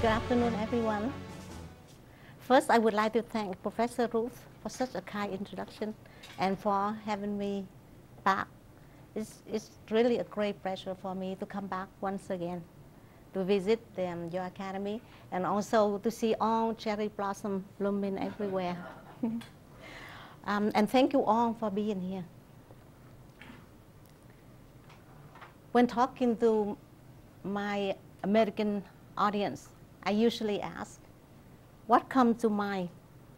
Good afternoon, everyone. First, I would like to thank Professor Ruth for such a kind introduction and for having me back. It's really a great pleasure for me to come back once again to visit your academy and also to see all cherry blossom blooming everywhere. And thank you all for being here. When talking to my American audience, I usually ask, what comes to mind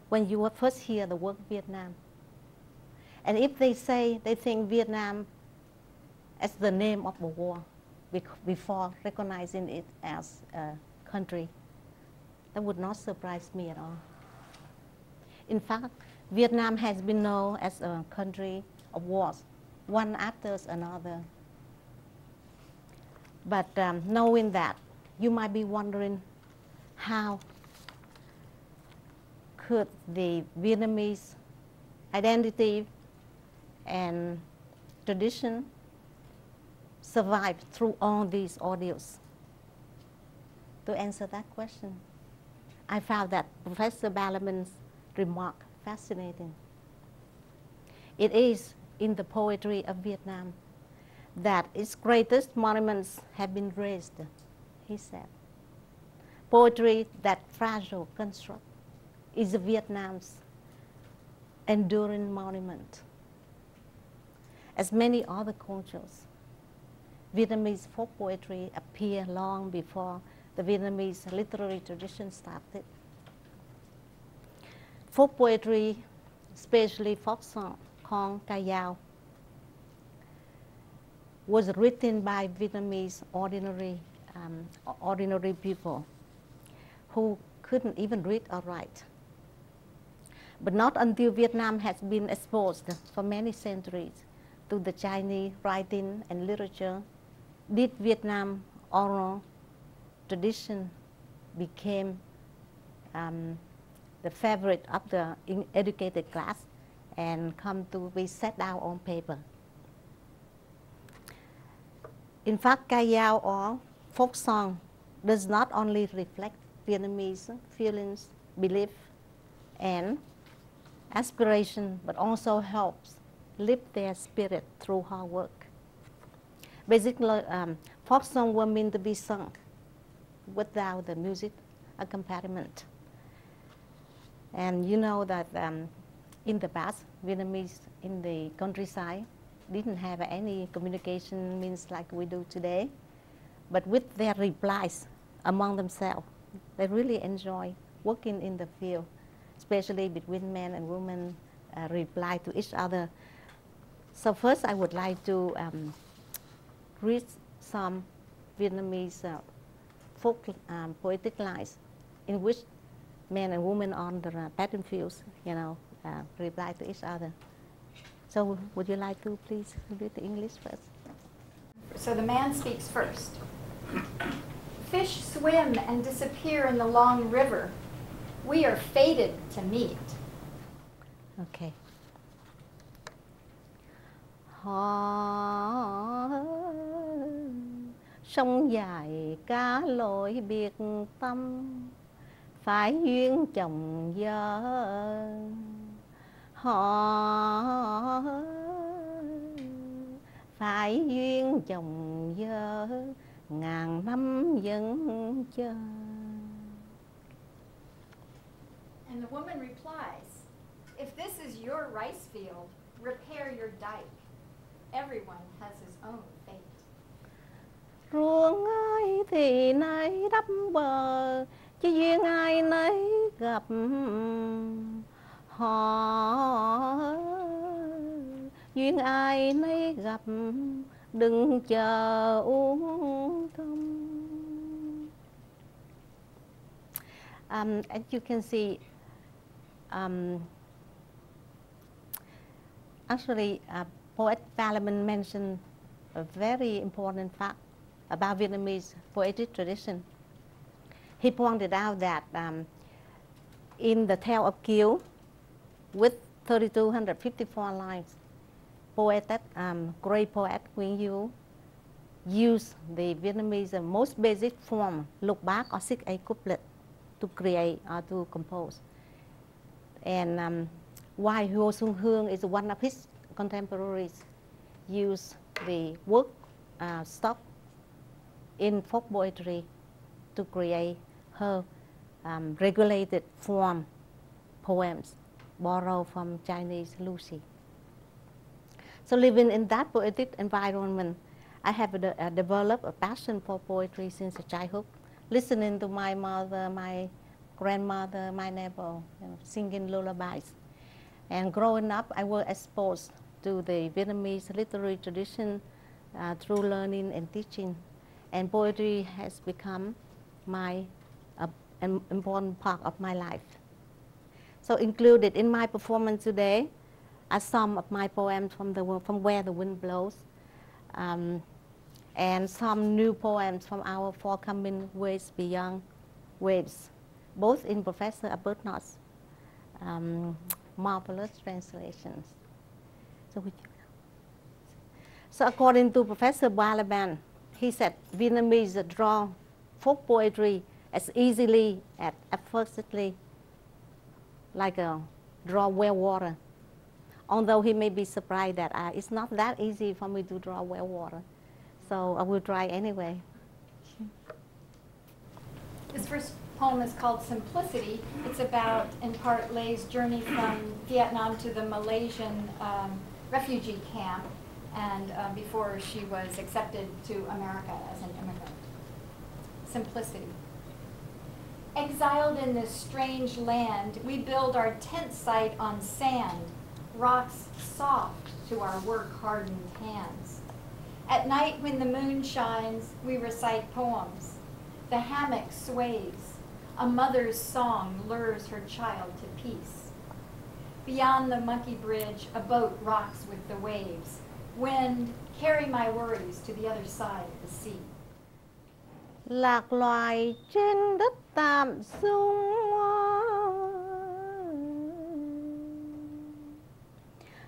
when you first hear the word Vietnam? And if they say they think Vietnam as the name of a war before recognizing it as a country, that would not surprise me at all. In fact, Vietnam has been known as a country of wars, one after another. But knowing that, you might be wondering how could the Vietnamese identity and tradition survive through all these ordeals? To answer that question, I found that Professor Ballerman's remark fascinating. It is in the poetry of Vietnam that its greatest monuments have been raised, he said. Poetry, that fragile construct, is Vietnam's enduring monument. As many other cultures, Vietnamese folk poetry appeared long before the Vietnamese literary tradition started. Folk poetry, especially folk song called ca dao, was written by Vietnamese ordinary people who couldn't even read or write. But not until Vietnam has been exposed for many centuries to the Chinese writing and literature did Vietnam oral tradition became the favorite of the educated class and come to be set down on paper. In fact, ca dao or folk song does not only reflect Vietnamese feelings, belief, and aspiration, but also helps lift their spirit through hard work. Basically, folk songs were meant to be sung without the music accompaniment. And you know that in the past, Vietnamese in the countryside didn't have any communication means like we do today. But with their replies among themselves, they really enjoy working in the field, especially between men and women reply to each other. So first I would like to read some Vietnamese folk poetic lines in which men and women on the battlefields, reply to each other. So would you like to please read the English first? So the man speaks first. Fish swim and disappear in the long river. We are fated to meet. Okay. Sông dài cá lội biệt tâm, phải duyên chồng vợ. Họ phải duyên chồng vợ, ngàn năm vẫn chờ. And the woman replies, if this is your rice field, repair your dike. Everyone has his own fate. Ruộng ơi thì nay đắp bờ, chứ duyên ai nấy gặp. Họ duyên ai nấy gặp, đừng chờ uống thăm. As you can see, actually, poet Ballerman mentioned a very important fact about Vietnamese poetic tradition. He pointed out that in the Tale of Kiều, with 3,254 lines, great poet Nguyễn Du use the Vietnamese most basic form, lục bát or 6/8 couplet, to create or to compose. And while Hyo Sung Hương is one of his contemporaries, used the work stock in folk poetry to create her regulated form poems borrowed from Chinese Lucy. So living in that poetic environment, I have developed a passion for poetry since childhood, listening to my mother, my grandmother, my Naval, singing lullabies. And growing up, I was exposed to the Vietnamese literary tradition through learning and teaching. And poetry has become an important part of my life. So included in my performance today are some of my poems from Where the Wind Blows, and some new poems from our forthcoming Waves Beyond Waves, both in Professor Arbuthnot's marvelous translations. So according to Professor Balaban, he said Vietnamese draw folk poetry as easily and effortlessly like a draw well water. Although he may be surprised that it's not that easy for me to draw well water. So I will try anyway. This first poem is called Simplicity. It's about, in part, Lei's journey from Vietnam to the Malaysian refugee camp, and before she was accepted to America as an immigrant. Simplicity. Exiled in this strange land, we build our tent site on sand, rocks soft to our work-hardened hands. At night when the moon shines, we recite poems. The hammock sways. A mother's song lures her child to peace. Beyond the monkey bridge, a boat rocks with the waves. Wind, carry my worries to the other side of the sea. Lạc loài trên đất tạm dung,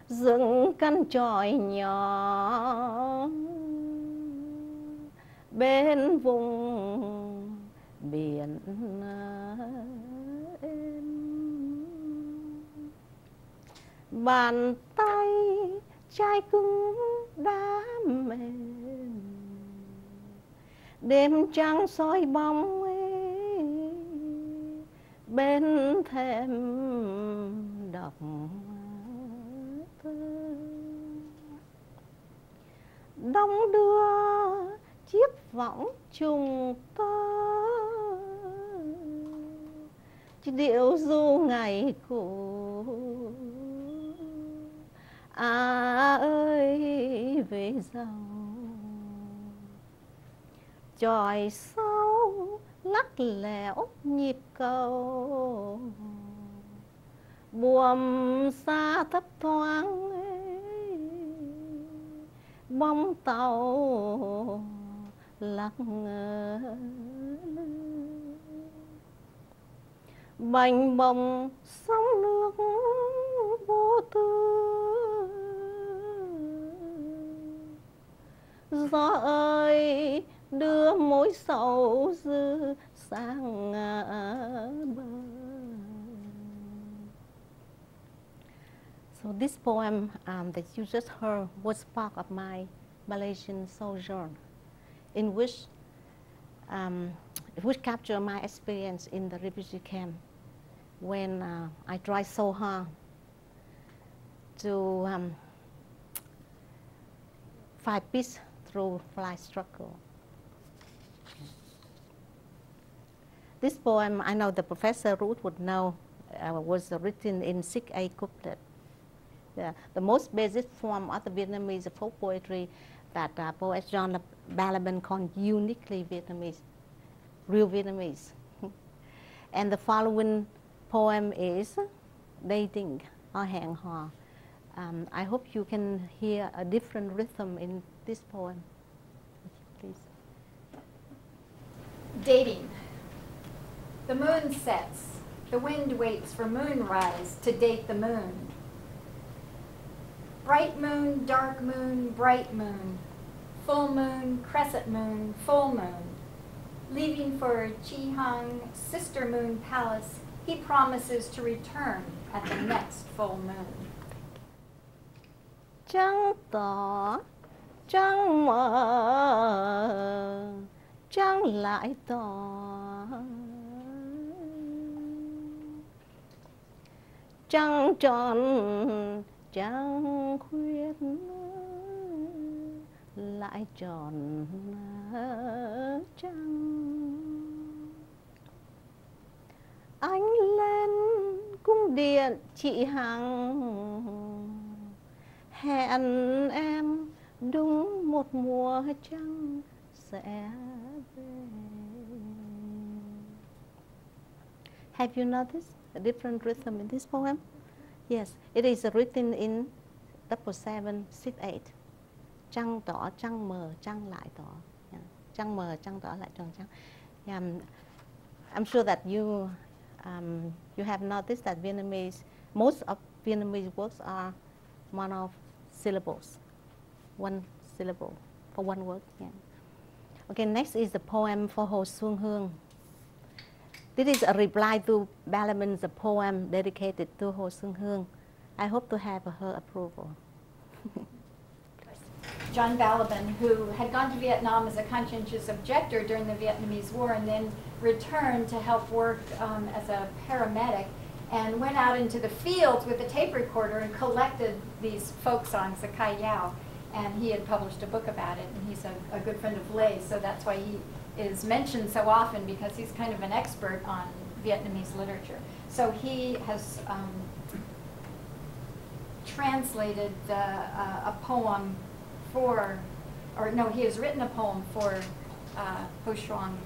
dựng căn chòi nhỏ bên vùng biển êm. Bàn tay chai cứng đá mềm, đêm trăng soi bóng ấy, bên thềm đọc thơ. Đong đưa chiếc võng trùng tơ, điệu ru ngày cũ. Ơi về giàu, chòi sâu lắc lẻo nhịp cầu, buồm xa thấp thoáng ấy, bóng tàu lắc ngơ. Bành bồng sóng nước vô tư, gió ơi đưa mối sầu dư sang bờ. So this poem that you just heard was part of my Malaysian sojourn, in which captured my experience in the refugee camp when I tried so hard to find peace through life struggle. This poem, I know the Professor Ruth would know, was written in 6/8 couplet. The most basic form of the Vietnamese folk poetry that poet John Balaban called uniquely Vietnamese, real Vietnamese. And the following poem is Dating or Hẹn Hò. I hope you can hear a different rhythm in this poem. Please. Dating. The moon sets. The wind waits for moonrise to date the moon. Bright moon, bright moon, full moon, crescent moon, full moon. Leaving for Chihang, sister moon palace, he promises to return at the next full moon. Trăng tỏ, trăng mờ, trăng lại tỏ. Trăng tròn, trăng khuyết, lại tròn trăng. Anh lên cung điện chị Hằng, hẹn em đúng một mùa trăng sẽ về. Have you noticed a different rhythm in this poem? Yes, it is written in 7768. Trăng tỏ, trăng mờ, trăng lại tỏ. Yeah. Trăng mờ, trăng tỏ, lại tròn trăng. Yeah, I'm sure that you have noticed that most of Vietnamese words are monosyllables, one syllable for one word. Yeah. Okay, next is the poem for Hồ Xuân Hương. This is a reply to Balabin's poem dedicated to Hồ Xuân Hương. I hope to have her approval. John Balabin, who had gone to Vietnam as a conscientious objector during the Vietnamese War and then returned to help work as a paramedic, and went out into the fields with a tape recorder and collected these folk songs, the Kai Yao, and he had published a book about it, and he's a good friend of Lay's, so that's why he is mentioned so often, because he's kind of an expert on Vietnamese literature. So he has translated a poem for, or no, he has written a poem for Ho Xuan.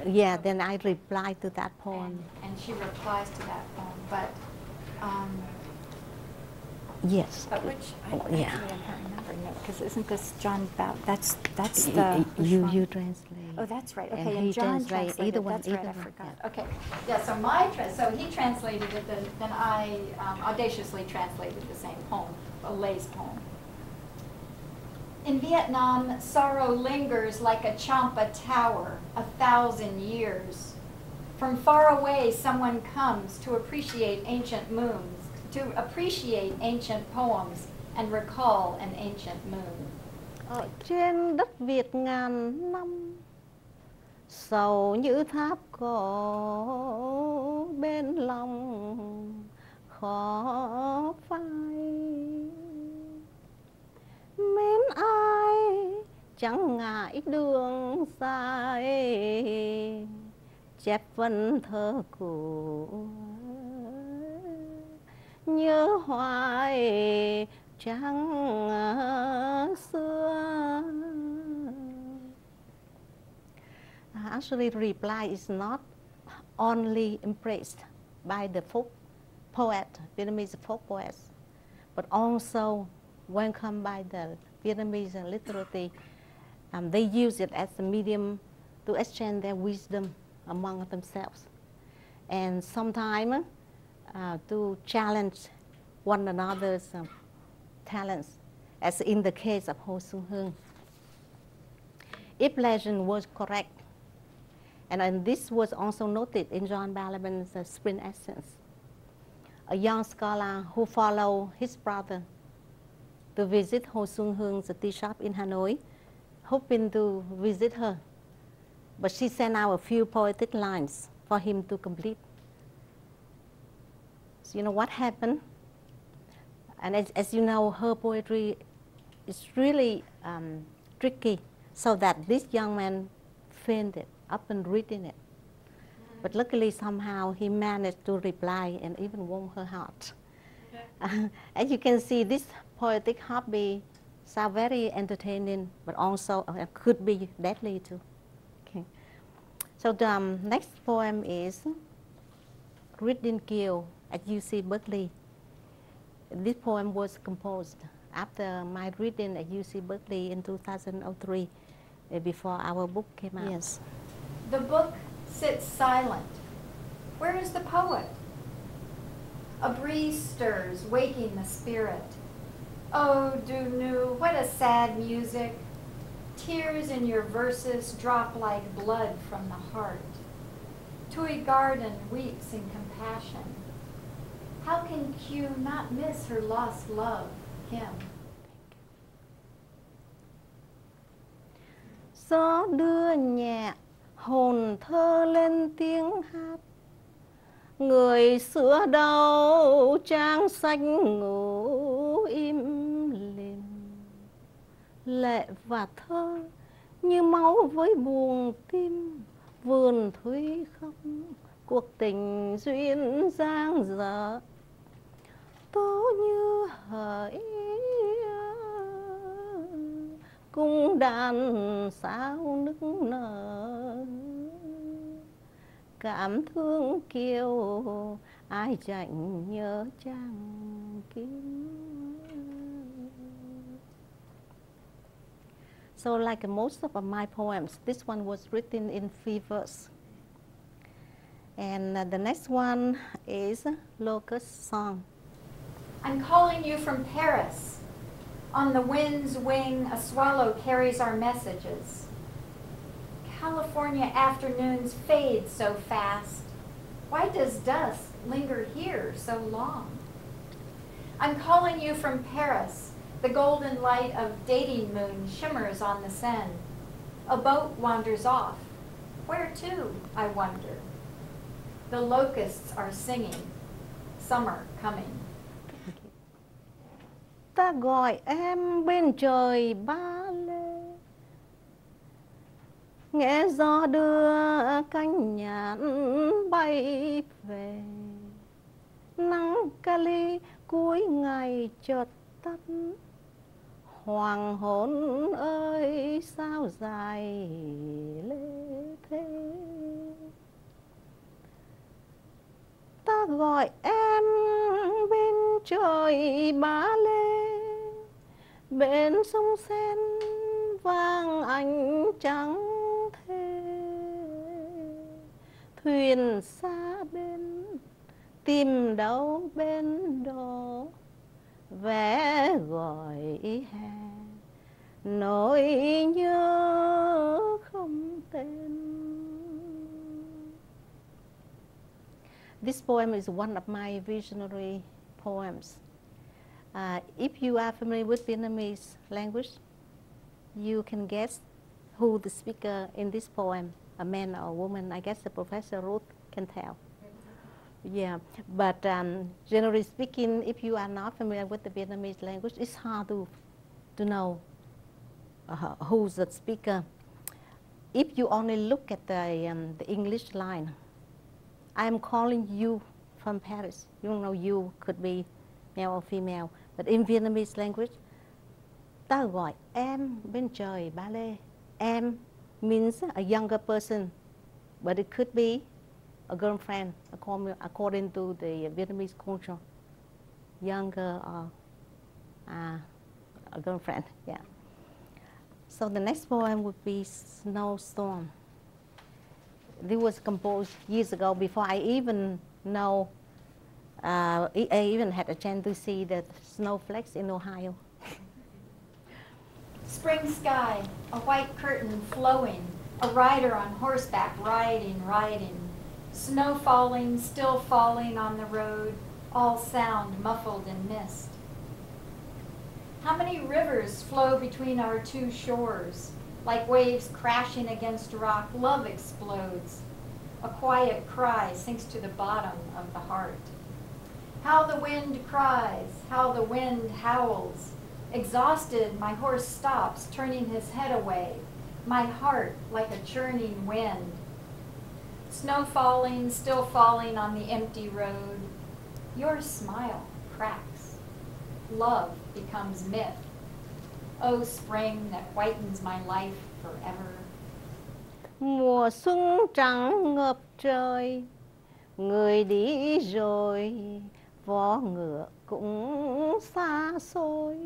Yeah, then I reply to that poem. And she replies to that poem, but yes. But which yeah. Actually, I can't remember. No, because isn't this John That's the you translate. Oh, that's right. Okay, and and he John translated. translated. Either one. That's Either right. I one, forgot. yeah. Okay. Yeah. So he translated it. Then I audaciously translated the same poem, a Lay's poem. In Vietnam, sorrow lingers like a Champa tower 1,000 years. From far away, someone comes to appreciate ancient moons, to appreciate ancient poems, and recall an ancient moon. Ở trên đất Việt ngàn năm, sầu như tháp cổ bên lòng khó phai. Mến ai chẳng ngại đường dài, chép vần thơ cũ nhớ hoài trăng xưa. Actually, the reply is not only embraced by the folk poet, Vietnamese folk poets, but also welcomed by the Vietnamese literati. They use it as a medium to exchange their wisdom among themselves, and sometimes to challenge one another's talents, as in the case of Ho Xuân Hương. If legend was correct, and this was also noted in John Balabin's Spring Essence, a young scholar who followed his brother to visit Ho Xuân Hương, the tea shop in Hanoi, hoping to visit her. But she sent out a few poetic lines for him to complete. So you know what happened? And as you know, her poetry is really tricky, so that this young man fainted up and reading it. But luckily, somehow, he managed to reply and even warm her heart. As you can see, this poetic hobby sounds very entertaining, but also could be deadly too. Okay. So the next poem is Reading Kill at UC Berkeley. This poem was composed after my reading at UC Berkeley in 2003, before our book came out. Yes. The book sits silent. Where is the poet? A breeze stirs, waking the spirit. Oh, Du Nu, what a sad music. Tears in your verses drop like blood from the heart. Tui Garden weeps in compassion. How can Q not miss her lost love, Kim? Gió đưa nhẹ hồn thơ lên tiếng hát, người xưa đâu trang sách ngủ im lìm. Lệ và thơ như máu với buồn tim, vườn thúy không cuộc tình duyên dang dở. Tố như hỡi cung đàn sao nức nở, cảm thương kiêu ai chẳng nhớ trang kiếm. So like most of my poems, this one was written in 3 verses. And the next one is Locust Song. I'm calling you from Paris. On the wind's wing, a swallow carries our messages. California afternoons fade so fast. Why does dusk linger here so long? I'm calling you from Paris. The golden light of dating moon shimmers on the Seine. A boat wanders off. Where to, I wonder? The locusts are singing. Summer coming. Ta gọi em bên trời ba lê, nghe gió đưa cánh nhạn bay về. Nắng Cali cuối ngày chợt tắt, hoàng hôn ơi sao dài lê thế. Ta gọi em bên trời Ba Lê, bên sông Sen vang ánh trắng thê. Thuyền xa bên tìm đâu bên đó, vẽ gọi hè nỗi nhớ không tên. This poem is one of my visionary poems. If you are familiar with Vietnamese language, you can guess who the speaker in this poem, a man or a woman. I guess the Professor Ruth can tell. Yeah, but generally speaking, if you are not familiar with the Vietnamese language, it's hard to know who's the speaker. If you only look at the English line, I'm calling you from Paris. You know, you could be male or female. But in Vietnamese language, ta gọi em bên trời Ba Lê. Em means a younger person, but it could be a girlfriend, according to the Vietnamese culture. Younger or a girlfriend, yeah. So the next poem would be Snowstorm. This was composed years ago before I even know, I even had a chance to see the snowflakes in Ohio. Spring sky, a white curtain flowing, a rider on horseback riding. Snow falling, still falling on the road, all sound muffled in mist. How many rivers flow between our two shores? Like waves crashing against rock, love explodes. A quiet cry sinks to the bottom of the heart. How the wind cries, how the wind howls. Exhausted, my horse stops, turning his head away. My heart like a churning wind. Snow falling, still falling on the empty road. Your smile cracks. Love becomes myth. Oh, spring that whitens my life forever. Mùa xuân trắng ngập trời, người đi rồi, vó ngựa cũng xa xôi.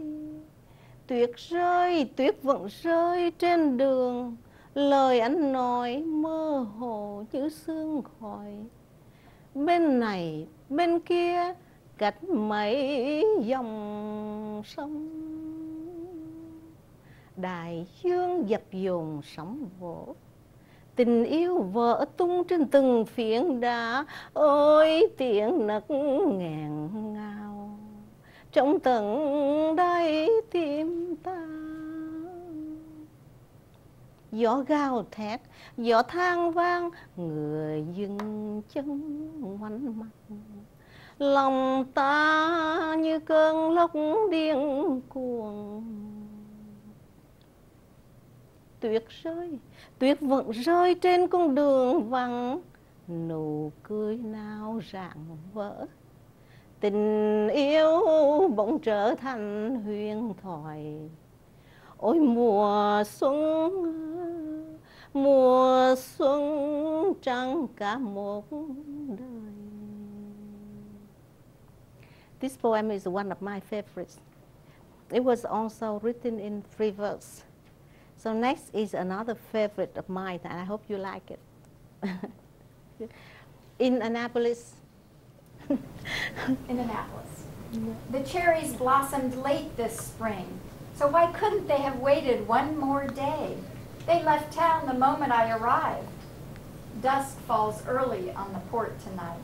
Tuyết rơi, tuyết vẫn rơi trên đường, lời anh nói mơ hồ như sương khói. Bên này, bên kia, cách mấy dòng sông. Đại dương dập dồn sóng vỗ, tình yêu vỡ tung trên từng phiến đá. Ôi tiếng nấc nghẹn ngào trong tận đáy tim ta. Gió gào thét, gió than vang, người dừng chân ngoảnh mặt. Lòng ta như cơn lốc điên cuồng. Tuyết rơi, tuyết vẫn rơi trên con đường vắng. Nụ cười nào rạng vỡ, tình yêu bỗng trở thành huyền thoại. Ôi mùa xuân trăng cả một đời. This poem is one of my favorites. It was also written in 3 verse. So next is another favorite of mine, and I hope you like it. In Annapolis. In Annapolis. The cherries blossomed late this spring, so why couldn't they have waited one more day? They left town the moment I arrived. Dusk falls early on the port tonight.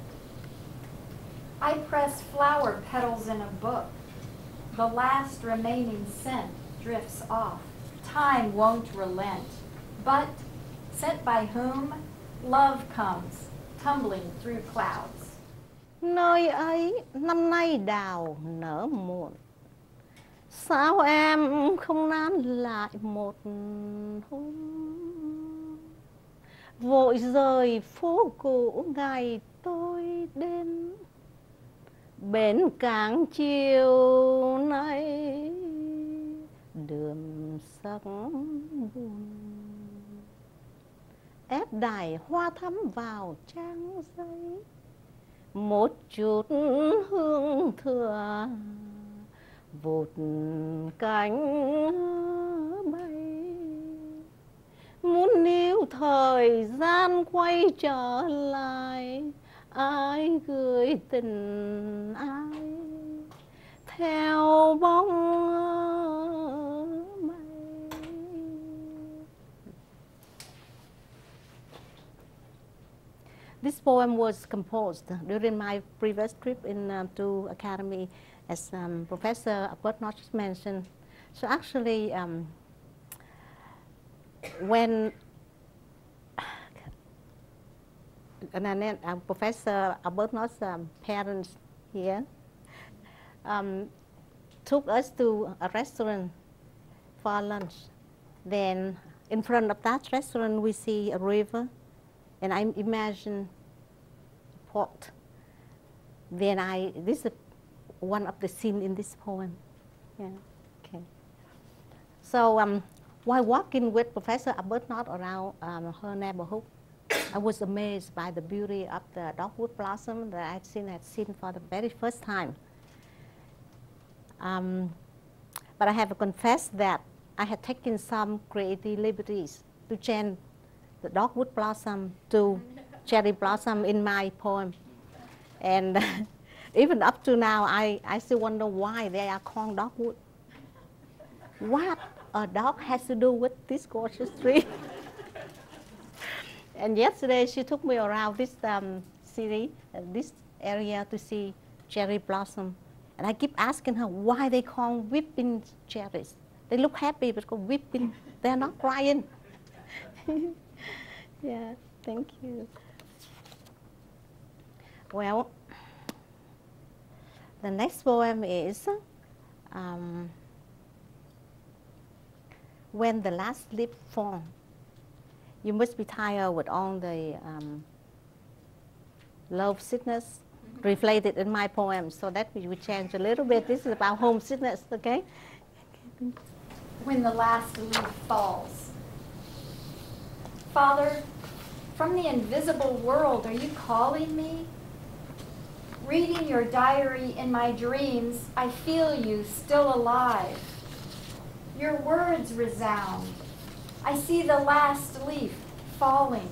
I press flower petals in a book. The last remaining scent drifts off. Time won't relent, but sent by whom, love comes tumbling through clouds. Nơi ấy năm nay đào nở muộn, sao em không nán lại một hôm? Vội rời phố cũ ngày tôi đến, bến cảng chiều nay đượm sắc buồn. Ép đài hoa thắm vào trang giấy, một chút hương thừa vụt cánh bay. Muốn níu thời gian quay trở lại, ai gửi tình ai theo bóng mây. This poem was composed during my previous trip to Academy, as Professor Arbuthnot just mentioned. So actually, when Professor Arbuthnot's parents here took us to a restaurant for lunch, then in front of that restaurant we see a river, and I imagine port. Then this is one of the scenes in this poem. Yeah. Okay. So while walking with Professor Arbuthnot around her neighborhood, I was amazed by the beauty of the dogwood blossom that I had seen for the very first time. But I have to confess that I had taken some creative liberties to change the dogwood blossom to cherry blossom in my poem. And even up to now, I still wonder why they are called dogwood. What a dog has to do with this gorgeous tree. And yesterday she took me around this city, this area to see cherry blossom. And I keep asking her why they call whipping cherries. They look happy, but called whipping, they're not crying. Yeah, thank you. Well, the next poem is When the Last Leaf Falls. You must be tired with all the love sickness reflected in my poem, so that we change a little bit. This is about homesickness, okay? When the last leaf falls. Father, from the invisible world, are you calling me? Reading your diary in my dreams, I feel you still alive. Your words resound. I see the last leaf falling,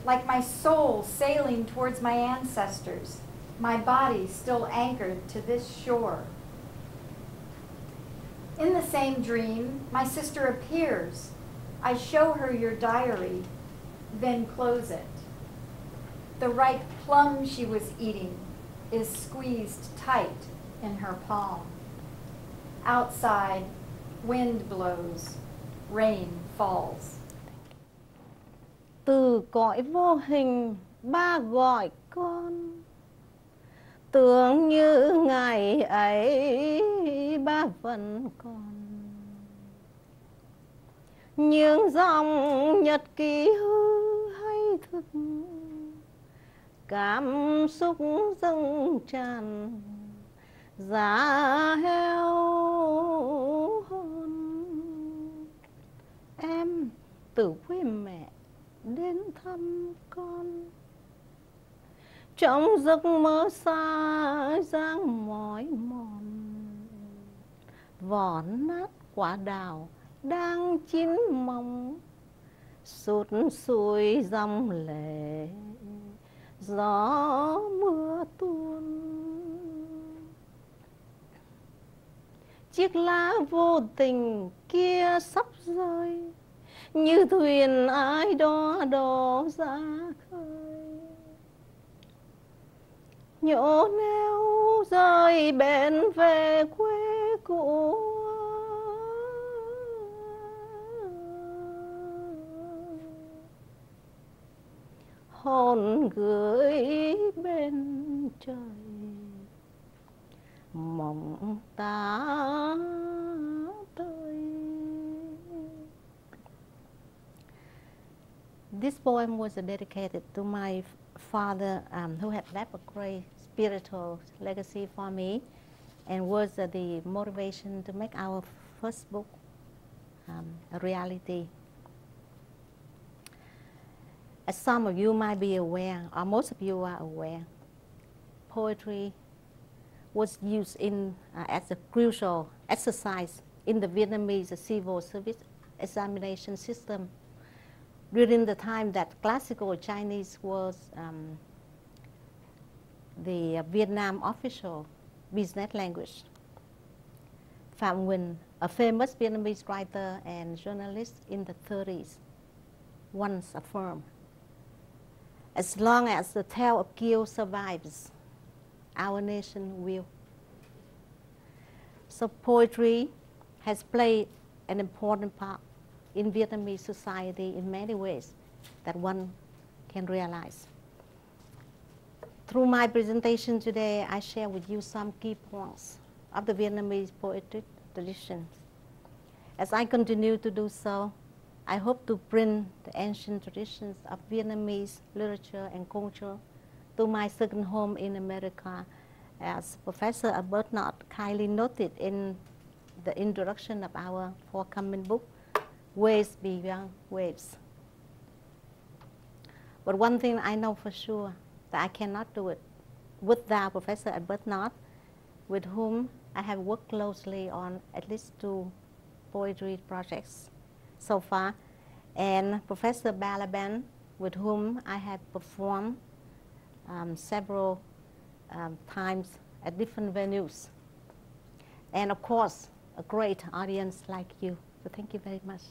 like my soul sailing towards my ancestors, my body still anchored to this shore. In the same dream, my sister appears. I show her your diary, then close it. The ripe plum she was eating is squeezed tight in her palm. Outside, wind blows, rain falls. Từ cõi vô hình ba gọi con, tưởng như ngày ấy ba vẫn còn. Những dòng nhật ký hư hay thực, cảm xúc dâng tràn giá heo hồn. Em từ quê mẹ đến thăm con, trong giấc mơ xa dáng mỏi mòn. Vỏ nát quả đào đang chín mọng, sụt sùi dòng lệ gió mưa tuôn. Chiếc lá vô tình kia sắp rơi, như thuyền ai đó đổ ra khơi. Nhổ neo rời bến về quê cũ, hồn gửi bên trời, mộng ta tới. This poem was dedicated to my father, who had left a great spiritual legacy for me, and was the motivation to make our first book a reality. As some of you might be aware, or most of you are aware, poetry was used as a crucial exercise in the Vietnamese civil service examination system during the time that classical Chinese was the Vietnam official business language. Phạm Nguyen, a famous Vietnamese writer and journalist in the 30s, once affirmed, as long as the tale of Kieu survives, our nation will. So poetry has played an important part in Vietnamese society in many ways that one can realize. Through my presentation today, I share with you some key points of the Vietnamese poetry tradition. As I continue to do so, I hope to bring the ancient traditions of Vietnamese literature and culture to my second home in America, as Professor Arbuthnot kindly noted in the introduction of our forthcoming book, Waves Beyond Waves. But one thing I know for sure, that I cannot do it without Professor Arbuthnot, with whom I have worked closely on at least 2 poetry projects so far, and Professor Balaban, with whom I have performed several times at different venues. And of course, a great audience like you. So thank you very much.